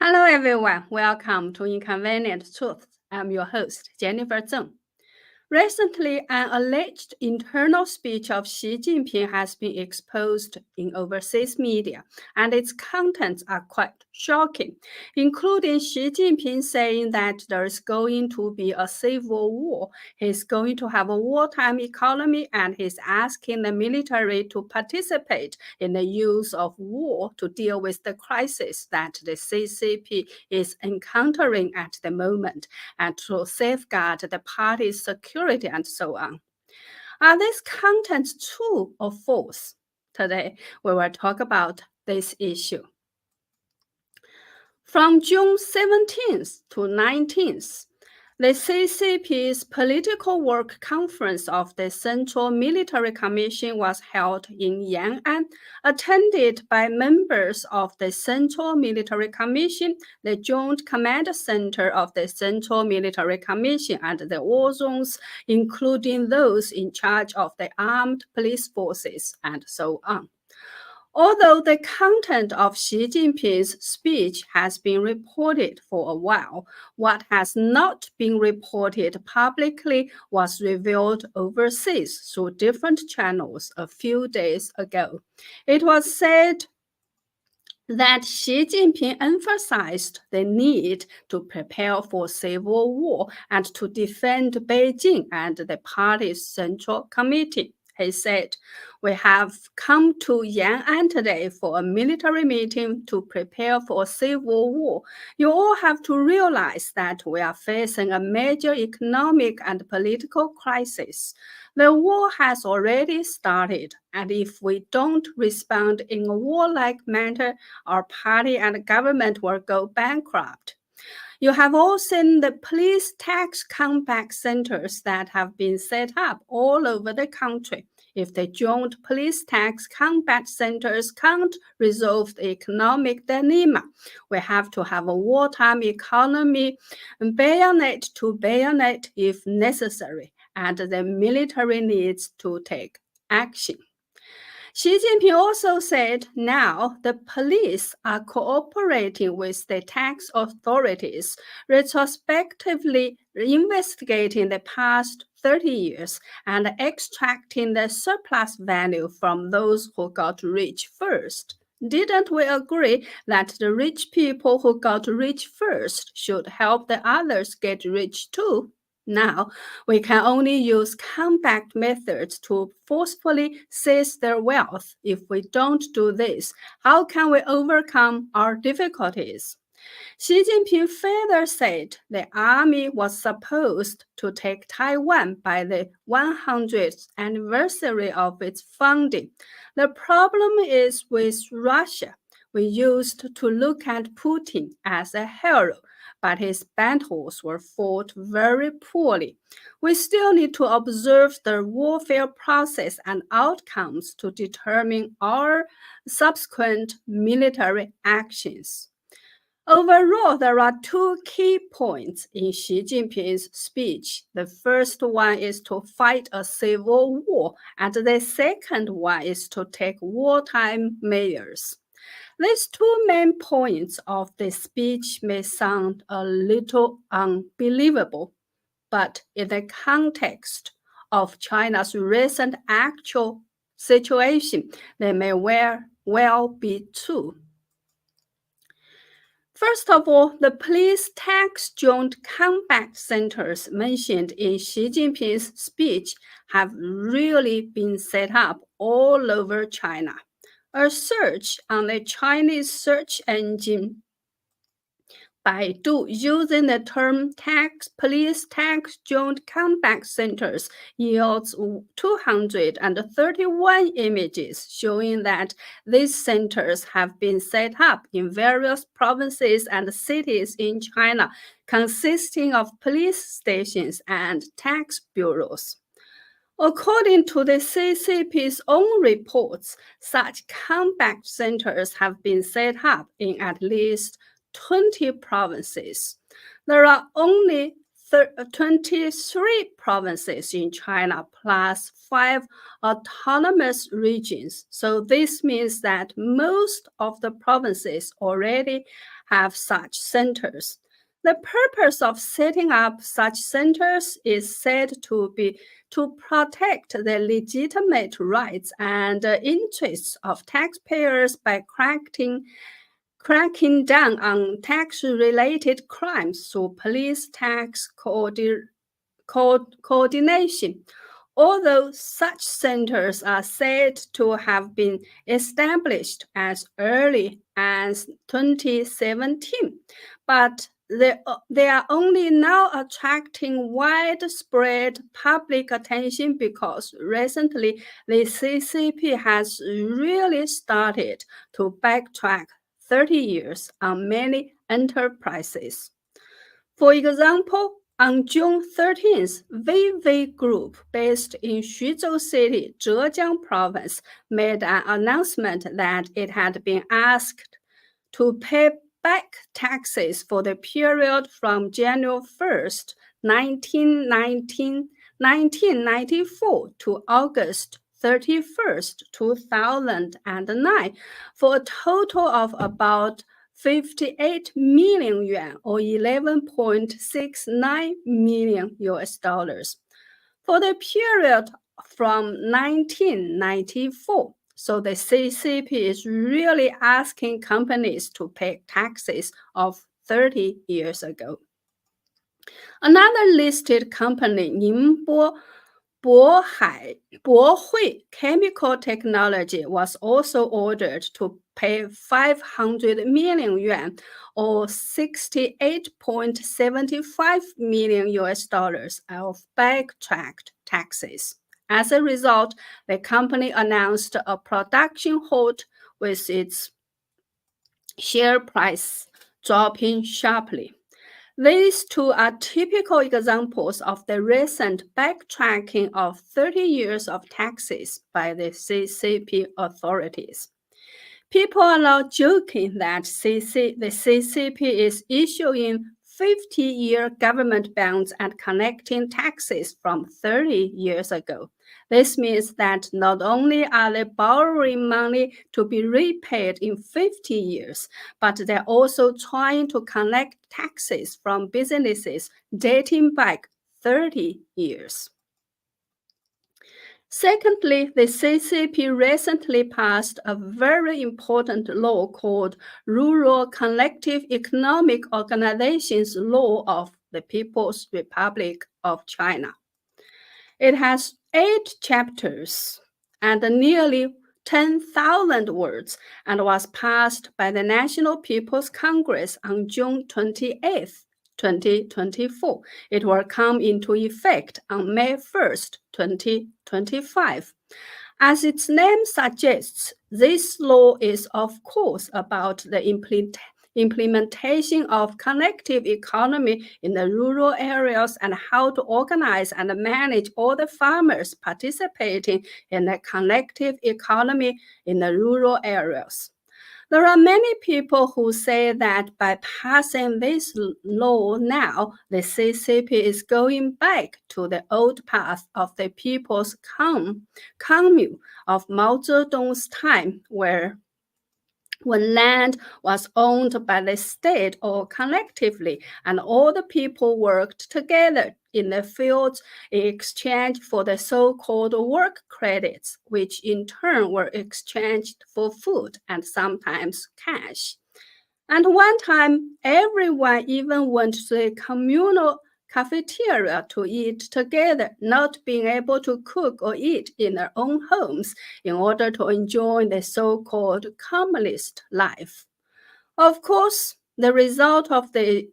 Hello, everyone. Welcome to Inconvenient Truth. I'm your host, Jennifer Zeng. Recently, an alleged internal speech of Xi Jinping has been exposed in overseas media, and its contents are quite shocking, including Xi Jinping saying that there's going to be a civil war, he's going to have a wartime economy, and he's asking the military to participate in the use of war to deal with the crisis that the CCP is encountering at the moment and to safeguard the party's security and so on. Are these contents true or false? Today, we will talk about this issue. From June 17th to 19th, the CCP's Political Work Conference of the Central Military Commission was held in Yan'an, attended by members of the Central Military Commission, the Joint Command Center of the Central Military Commission, and the war zones, including those in charge of the armed police forces, and so on. Although the content of Xi Jinping's speech has been reported for a while, what has not been reported publicly was revealed overseas through different channels a few days ago. It was said that Xi Jinping emphasized the need to prepare for civil war and to defend Beijing and the party's Central Committee. He said, "We have come to Yan'an today for a military meeting to prepare for a civil war. You all have to realize that we are facing a major economic and political crisis. The war has already started, and if we don't respond in a warlike manner, our party and government will go bankrupt." You have all seen the police tax comeback centers that have been set up all over the country. If the joint police tax combat centers can't resolve the economic dilemma, we have to have a wartime economy, bayonet to bayonet if necessary, and the military needs to take action. Xi Jinping also said now the police are cooperating with the tax authorities, retrospectively investigating the past 30 years and extracting the surplus value from those who got rich first. Didn't we agree that the rich people who got rich first should help the others get rich too? Now, we can only use comeback methods to forcefully seize their wealth. If we don't do this, how can we overcome our difficulties? Xi Jinping further said the army was supposed to take Taiwan by the 100th anniversary of its founding. The problem is with Russia. We used to look at Putin as a hero, but his battles were fought very poorly. We still need to observe the warfare process and outcomes to determine our subsequent military actions. Overall, there are two key points in Xi Jinping's speech. The first one is to fight a civil war, and the second one is to take wartime measures. These two main points of the speech may sound a little unbelievable, but in the context of China's recent actual situation, they may well be true. First of all, the police tax joint combat centers mentioned in Xi Jinping's speech have really been set up all over China. A search on the Chinese search engine Baidu using the term police tax joint combat centers yields 231 images showing that these centers have been set up in various provinces and cities in China, consisting of police stations and tax bureaus. According to the CCP's own reports, such combat centers have been set up in at least 20 provinces. There are only 23 provinces in China plus 5 autonomous regions. So this means that most of the provinces already have such centers. The purpose of setting up such centers is said to be to protect the legitimate rights and interests of taxpayers by cracking down on tax-related crimes through police tax coordination. Although such centers are said to have been established as early as 2017, but they are only now attracting widespread public attention because recently the CCP has really started to backtrack 30 years on many enterprises. For example, on June 13th, VV Group, based in Xuzhou City, Zhejiang Province, made an announcement that it had been asked to pay back taxes for the period from January 1st, 1994 to August 31st, 2009, for a total of about 58 million yuan or 11.69 million US dollars for the period from 1994. So the CCP is really asking companies to pay taxes of 30 years ago. Another listed company, Ningbo Bohui Chemical Technology, was also ordered to pay 500 million yuan or 68.75 million US dollars of backtracked taxes. As a result, the company announced a production halt with its share price dropping sharply. These two are typical examples of the recent backtracking of 30 years of taxes by the CCP authorities. People are now joking that the CCP is issuing 50-year government bonds and collecting taxes from 30 years ago. This means that not only are they borrowing money to be repaid in 50 years, but they're also trying to collect taxes from businesses dating back 30 years. Secondly, the CCP recently passed a very important law called Rural Collective Economic Organizations Law of the People's Republic of China. It has 8 chapters and nearly 10,000 words and was passed by the National People's Congress on June 28th, 2024. It will come into effect on May 1st, 2025. As its name suggests, this law is of course about the implementation of connective economy in the rural areas and how to organize and manage all the farmers participating in the connective economy in the rural areas. There are many people who say that by passing this law now, the CCP is going back to the old path of the People's Commune of Mao Zedong's time, when land was owned by the state or collectively, and all the people worked together in the fields in exchange for the so-called work credits, which in turn were exchanged for food and sometimes cash. And one time, everyone even went to the communal cafeteria to eat together, not being able to cook or eat in their own homes in order to enjoy the so-called communist life. Of course, the result of this,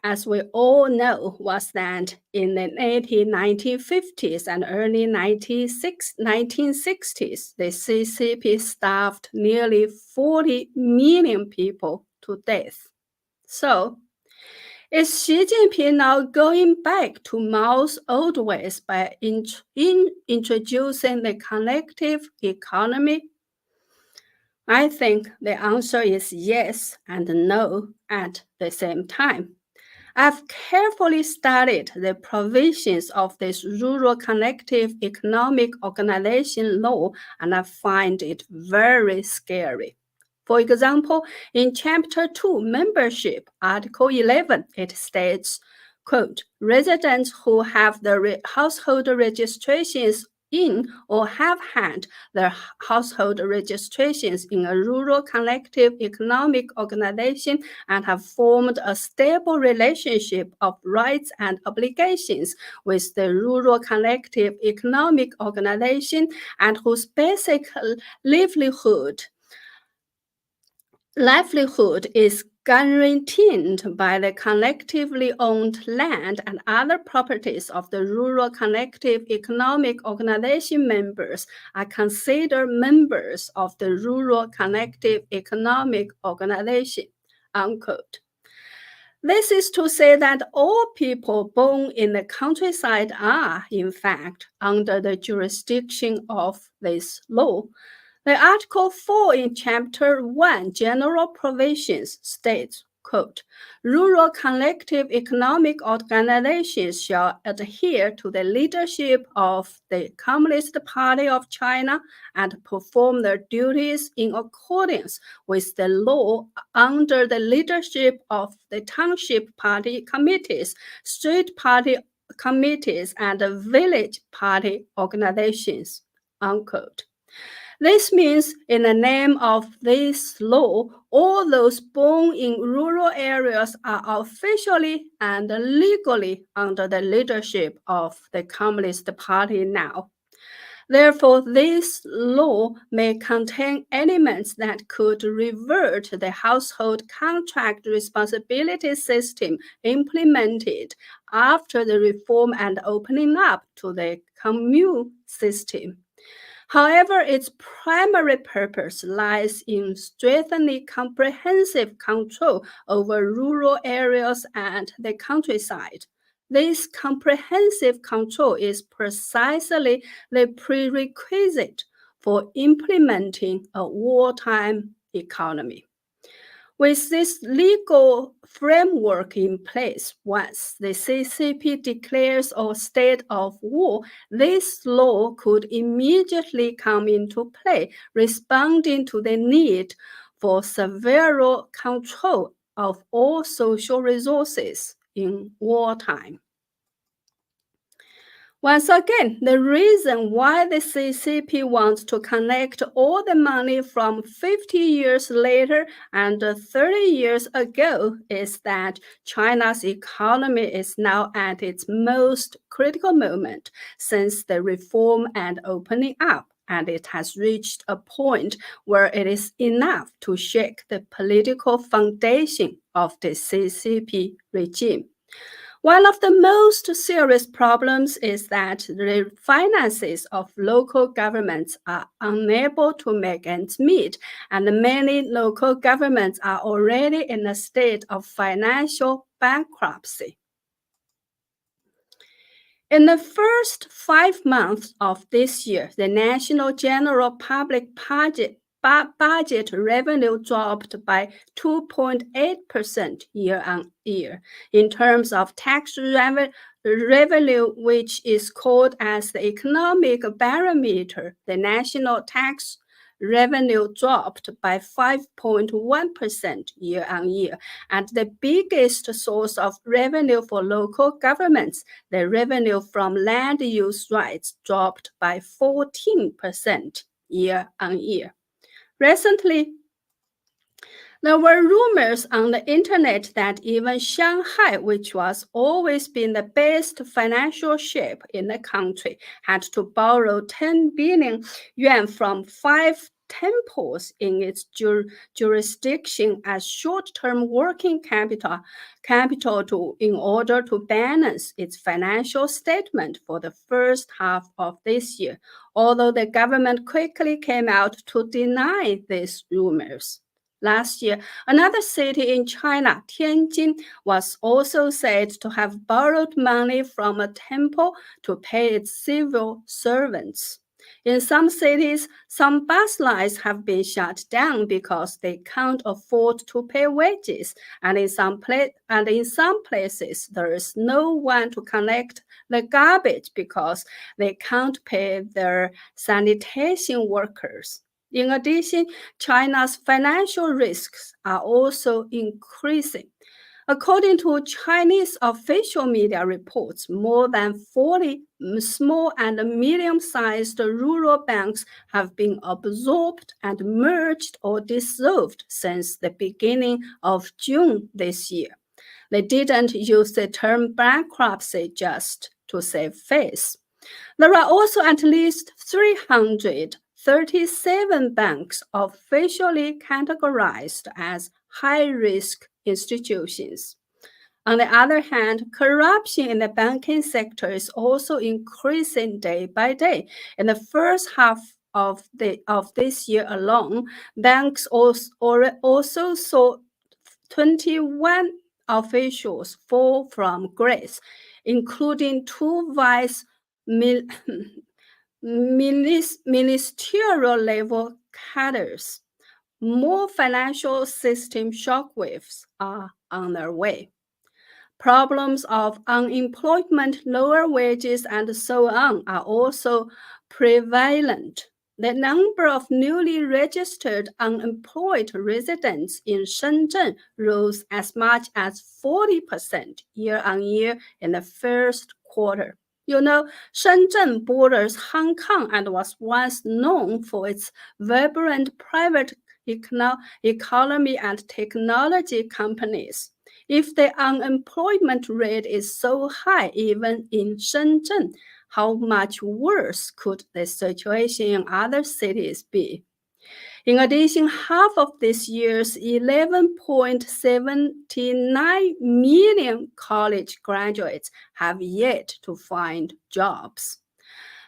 as we all know, was that in the late 1950s and early 1960s, the CCP starved nearly 40 million people to death. So, is Xi Jinping now going back to Mao's old ways by introducing the collective economy? I think the answer is yes and no at the same time. I've carefully studied the provisions of this Rural Connective Economic Organization law, and I find it very scary. For example, in Chapter 2, Membership, Article 11, it states, quote, residents who have the household registrations in or have had their household registrations in a rural collective economic organization and have formed a stable relationship of rights and obligations with the rural collective economic organization and whose basic livelihood is guaranteed by the collectively owned land and other properties of the rural collective economic organization members are considered members of the rural collective economic organization, unquote. This is to say that all people born in the countryside are, in fact, under the jurisdiction of this law. The Article 4 in Chapter 1, General Provisions, states, quote, rural collective economic organizations shall adhere to the leadership of the Communist Party of China and perform their duties in accordance with the law under the leadership of the Township Party committees, Street Party committees, and village party organizations, unquote. This means, in the name of this law, all those born in rural areas are officially and legally under the leadership of the Communist Party now. Therefore, this law may contain elements that could revert the household contract responsibility system implemented after the reform and opening up to the commune system. However, its primary purpose lies in strengthening comprehensive control over rural areas and the countryside. This comprehensive control is precisely the prerequisite for implementing a wartime economy. With this legal framework in place, once the CCP declares a state of war, this law could immediately come into play, responding to the need for severe control of all social resources in wartime. Once again, the reason why the CCP wants to connect all the money from 50 years later and 30 years ago is that China's economy is now at its most critical moment since the reform and opening up, and it has reached a point where it is enough to shake the political foundation of the CCP regime. One of the most serious problems is that the finances of local governments are unable to make ends meet, and many local governments are already in a state of financial bankruptcy. In the first 5 months of this year, the National General Public Budget revenue dropped by 2.8% year-on-year. In terms of tax revenue, which is called as the economic barometer, the national tax revenue dropped by 5.1% year-on-year. And the biggest source of revenue for local governments, the revenue from land use rights, dropped by 14% year-on-year. Recently, there were rumors on the internet that even Shanghai, which was always been the best financial shape in the country, had to borrow 10 billion yuan from 5 temples in its jurisdiction as short-term working capital in order to balance its financial statement for the first half of this year, although the government quickly came out to deny these rumors. Last year, another city in China, Tianjin, was also said to have borrowed money from a temple to pay its civil servants. In some cities, some bus lines have been shut down because they can't afford to pay wages, and in some places, there is no one to collect the garbage because they can't pay their sanitation workers. In addition, China's financial risks are also increasing. According to Chinese official media reports, more than 40 small and medium-sized rural banks have been absorbed and merged or dissolved since the beginning of June this year. They didn't use the term bankruptcy just to save face. There are also at least 337 banks officially categorized as high-risk institutions. On the other hand, corruption in the banking sector is also increasing day by day. In the first half of this year alone, banks also saw 21 officials fall from grace, including two vice ministerial level cadres. More financial system shockwaves are on their way. Problems of unemployment, lower wages, and so on are also prevalent. The number of newly registered unemployed residents in Shenzhen rose as much as 40% year on year in the first quarter. You know, Shenzhen borders Hong Kong and was once known for its vibrant private economy and technology companies. If the unemployment rate is so high even in Shenzhen, how much worse could the situation in other cities be? In addition, half of this year's 11.79 million college graduates have yet to find jobs.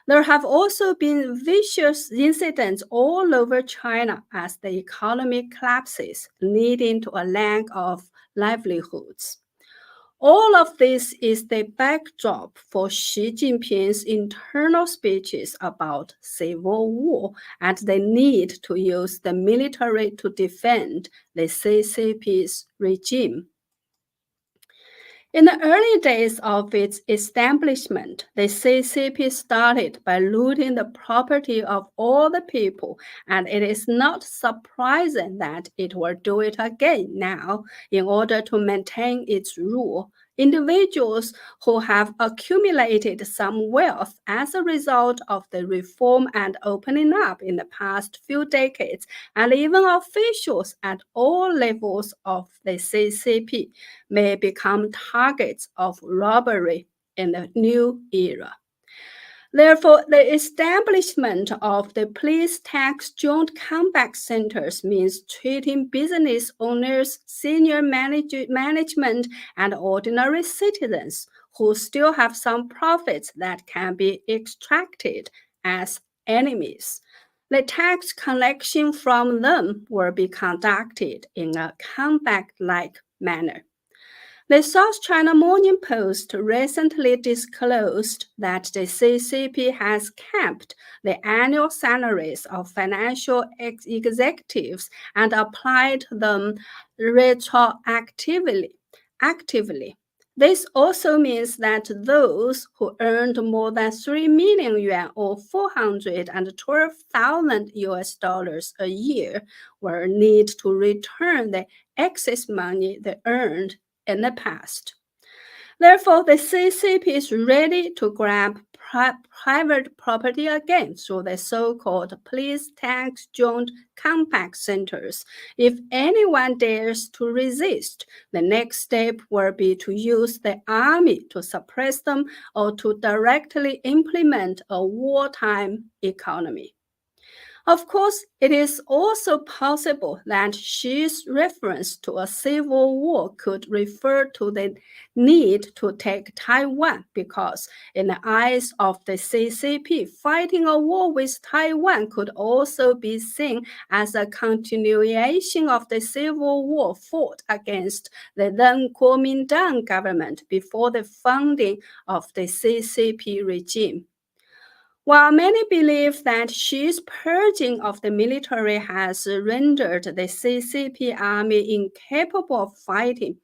There have also been vicious incidents all over China as the economy collapses, leading to a lack of livelihoods. All of this is the backdrop for Xi Jinping's internal speeches about civil war and the need to use the military to defend the CCP's regime. In the early days of its establishment, the CCP started by looting the property of all the people, and it is not surprising that it will do it again now in order to maintain its rule. Individuals who have accumulated some wealth as a result of the reform and opening up in the past few decades, and even officials at all levels of the CCP may become targets of robbery in the new era. Therefore, the establishment of the police tax joint combat centers means treating business owners, senior management, and ordinary citizens who still have some profits that can be extracted as enemies. The tax collection from them will be conducted in a combat-like manner. The South China Morning Post recently disclosed that the CCP has capped the annual salaries of financial executives and applied them retroactively. This also means that those who earned more than 3 million yuan or 412,000 US dollars a year will need to return the excess money they earned in the past. Therefore, the CCP is ready to grab private property again through the so-called police tax joint combat centers. If anyone dares to resist, the next step will be to use the army to suppress them or to directly implement a wartime economy. Of course, it is also possible that Xi's reference to a civil war could refer to the need to take Taiwan because, in the eyes of the CCP, fighting a war with Taiwan could also be seen as a continuation of the civil war fought against the then Kuomintang government before the founding of the CCP regime. While many believe that Xi's purging of the military has rendered the CCP army incapable of fighting,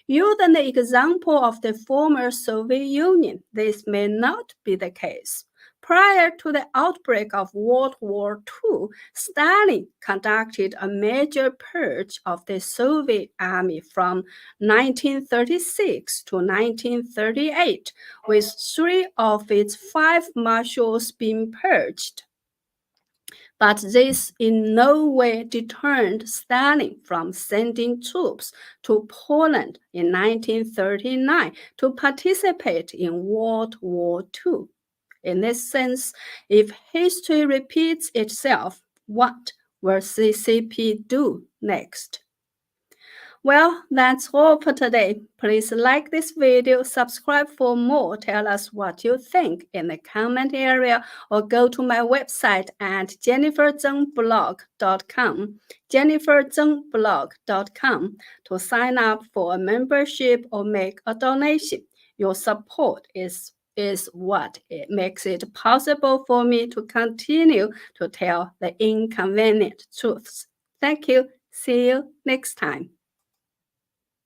using the example of the former Soviet Union, this may not be the case. Prior to the outbreak of World War II, Stalin conducted a major purge of the Soviet army from 1936 to 1938, with 3 of its 5 marshals being purged. But this in no way deterred Stalin from sending troops to Poland in 1939 to participate in World War II. In this sense, if history repeats itself, what will CCP do next? Well, that's all for today. Please like this video, subscribe for more, tell us what you think in the comment area, or go to my website at jenniferzengblog.com, jenniferzengblog.com to sign up for a membership or make a donation. Your support is what it makes it possible for me to continue to tell the inconvenient truths. Thank you. See you next time.